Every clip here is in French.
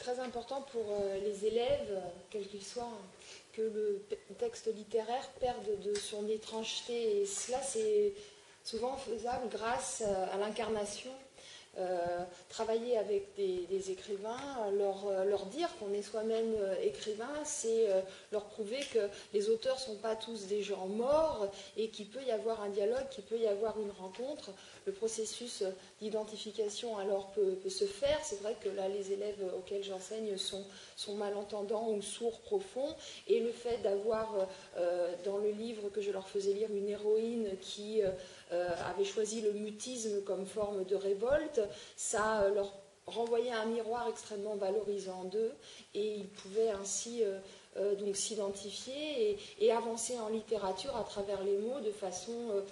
très important pour les élèves, quels qu'ils soient, que le texte littéraire perde de son étrangeté. Et cela, c'est souvent faisable grâce à l'incarnation. Travailler avec des écrivains, leur dire qu'on est soi-même écrivain, c'est leur prouver que les auteurs ne sont pas tous des gens morts et qu'il peut y avoir un dialogue, qu'il peut y avoir une rencontre. Le processus d'identification alors peut se faire. C'est vrai que là, les élèves auxquels j'enseigne sont malentendants ou sourds profonds, et le fait d'avoir dans le livre que je leur faisais lire une héroïne qui avait choisi le mutisme comme forme de révolte, ça leur renvoyait un miroir extrêmement valorisant d'eux, et ils pouvaient ainsi donc s'identifier et avancer en littérature à travers les mots de façon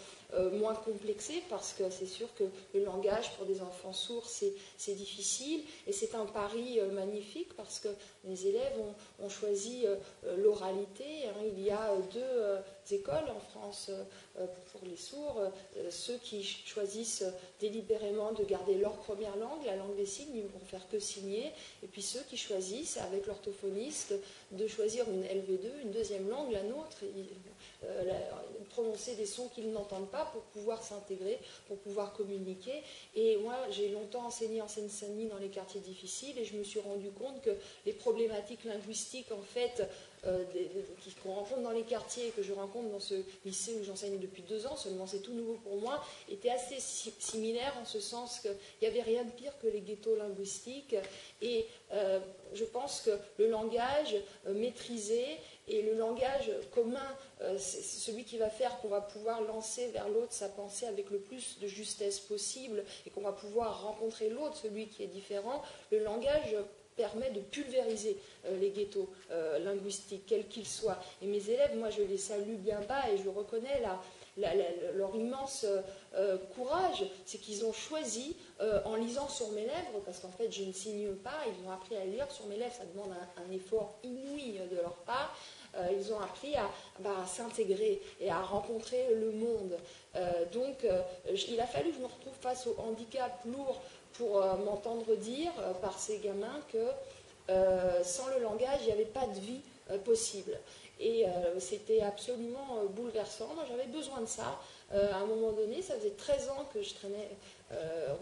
moins complexée, parce que c'est sûr que le langage pour des enfants sourds c'est difficile, et c'est un pari magnifique parce que les élèves ont choisi l'oralité. Il y a deux écoles en France pour les sourds, ceux qui choisissent délibérément de garder leur première langue, la langue des signes, ils ne vont faire que signer, et puis ceux qui choisissent avec l'orthophoniste de choisir une LV2, une deuxième langue, la nôtre, prononcer des sons qu'ils n'entendent pas pour pouvoir s'intégrer, pour pouvoir communiquer. Et moi, j'ai longtemps enseigné en Seine-Saint-Denis dans les quartiers difficiles, et je me suis rendu compte que les problématiques linguistiques, en fait, qu'on rencontre dans les quartiers et que je rencontre dans ce lycée où j'enseigne depuis 2 ans, seulement c'est tout nouveau pour moi, étaient assez similaires, en ce sens qu'il n'y avait rien de pire que les ghettos linguistiques. Et je pense que le langage maîtrisé et le langage commun, c'est celui qui va faire qu'on va pouvoir lancer vers l'autre sa pensée avec le plus de justesse possible, et qu'on va pouvoir rencontrer l'autre, celui qui est différent. Le langage permet de pulvériser les ghettos linguistiques, quels qu'ils soient. Et mes élèves, moi, je les salue bien bas, et je reconnais leur immense courage, c'est qu'ils ont choisi, en lisant sur mes lèvres, parce qu'en fait, je ne signe pas, ils ont appris à lire sur mes lèvres, ça demande un effort inouï de leur part. Ils ont appris à s'intégrer et à rencontrer le monde. Donc, il a fallu que je me retrouve face au handicap lourd pour m'entendre dire par ces gamins que sans le langage, il n'y avait pas de vie possible. Et c'était absolument bouleversant. Moi, j'avais besoin de ça. À un moment donné, ça faisait 13 ans que je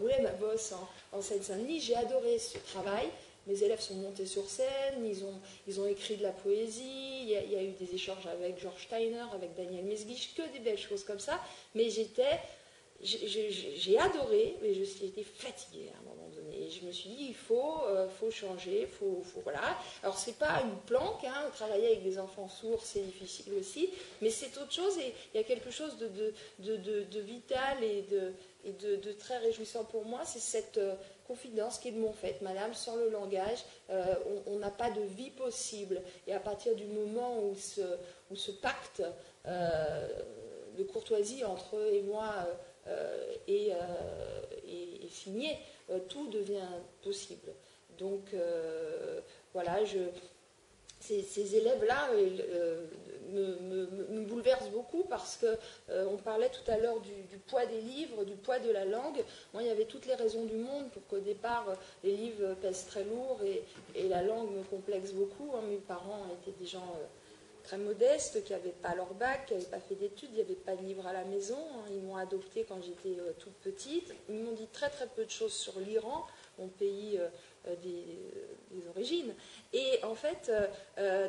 roulais ma bosse en Seine-Saint-Denis. J'ai adoré ce travail. Mes élèves sont montés sur scène, ils ont écrit de la poésie, il y a eu des échanges avec George Steiner, avec Daniel Mesguich, que des belles choses comme ça. Mais j'ai adoré, mais j'étais fatiguée à un moment donné. Et je me suis dit, il faut changer, voilà. Alors, c'est pas une planque, travailler avec des enfants sourds, c'est difficile aussi, mais c'est autre chose, et il y a quelque chose de vital et de très réjouissant pour moi, c'est cette confidence qui est de mon fait. Madame, sans le langage, on n'a pas de vie possible. Et à partir du moment où ce pacte de courtoisie entre eux et moi est signé, tout devient possible. Donc, voilà, ces élèves-là me bouleversent beaucoup, parce qu'on parlait tout à l'heure du poids des livres, du poids de la langue. Moi, il y avait toutes les raisons du monde pour qu'au départ, les livres pèsent très lourd et la langue me complexe beaucoup. Mes parents étaient des gens très modestes, qui n'avaient pas leur bac, qui n'avaient pas fait d'études, il n'y avait pas de livres à la maison. Ils m'ont adoptée quand j'étais toute petite. Ils m'ont dit très très peu de choses sur l'Iran, mon pays des origines. Et en fait,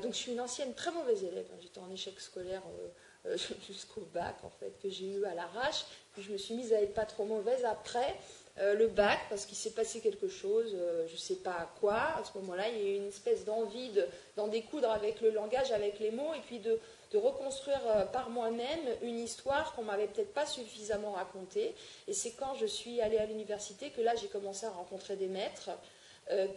donc je suis une ancienne très mauvaise élève. J'étais en échec scolaire jusqu'au bac, en fait, que j'ai eu à l'arrache. Puis je me suis mise à être pas trop mauvaise après le bac, parce qu'il s'est passé quelque chose, je ne sais pas quoi. À ce moment-là, il y a eu une espèce d'envie d'en découdre avec le langage, avec les mots, et puis de reconstruire par moi-même une histoire qu'on ne m'avait peut-être pas suffisamment racontée. Et c'est quand je suis allée à l'université que là, j'ai commencé à rencontrer des maîtres,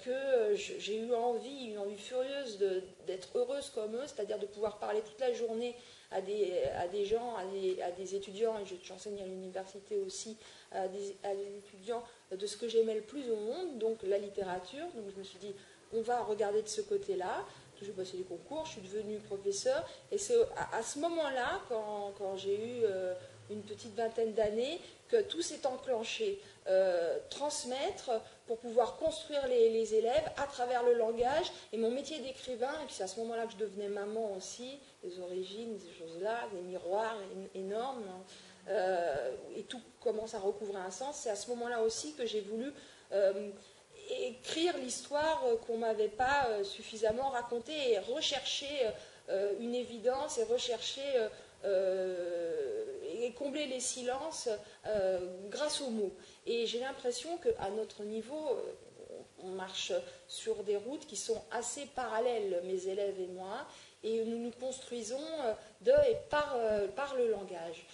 que j'ai eu une envie furieuse d'être heureuse comme eux, c'est-à-dire de pouvoir parler toute la journée à des gens, à des étudiants, et j'enseigne à l'université aussi, à des étudiants, de ce que j'aimais le plus au monde, donc la littérature. Donc je me suis dit, on va regarder de ce côté-là. J'ai passé des concours, je suis devenue professeure, et c'est à ce moment-là, quand j'ai eu une petite vingtaine d'années que tout s'est enclenché. Transmettre pour pouvoir construire les élèves à travers le langage. Et mon métier d'écrivain, et puis c'est à ce moment-là que je devenais maman aussi, les origines, ces choses-là, des miroirs énormes, et tout commence à recouvrer un sens. C'est à ce moment-là aussi que j'ai voulu écrire l'histoire qu'on ne m'avait pas suffisamment racontée et rechercher une évidence et rechercher et combler les silences grâce aux mots. Et j'ai l'impression qu'à notre niveau, on marche sur des routes qui sont assez parallèles, mes élèves et moi, et nous nous construisons de et par le langage.